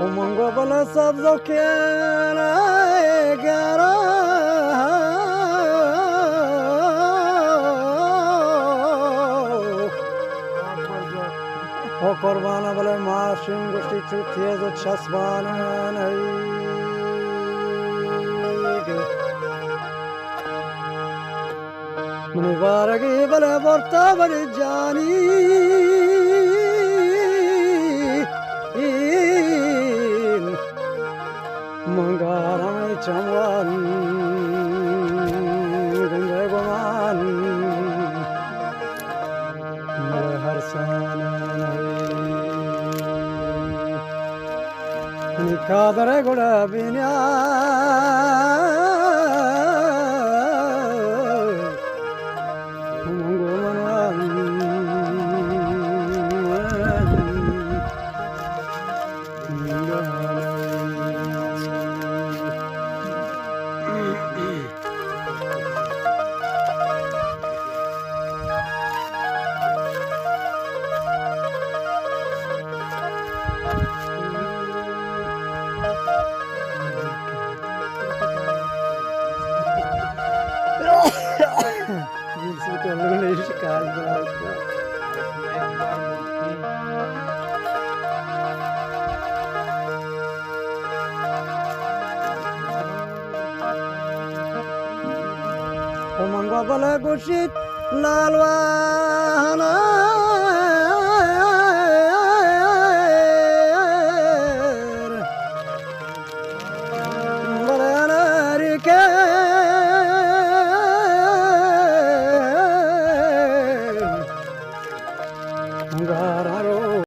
Umungo bala sabzo kena gara o korbana bale maşin goşti çutiye zo çasbana nay mani varagi bale borta bale jani Mangaram Chamwan Gangagoman Harsan Nikadare Goda Binya Omanga bala gushit lalwana balana rike Gararo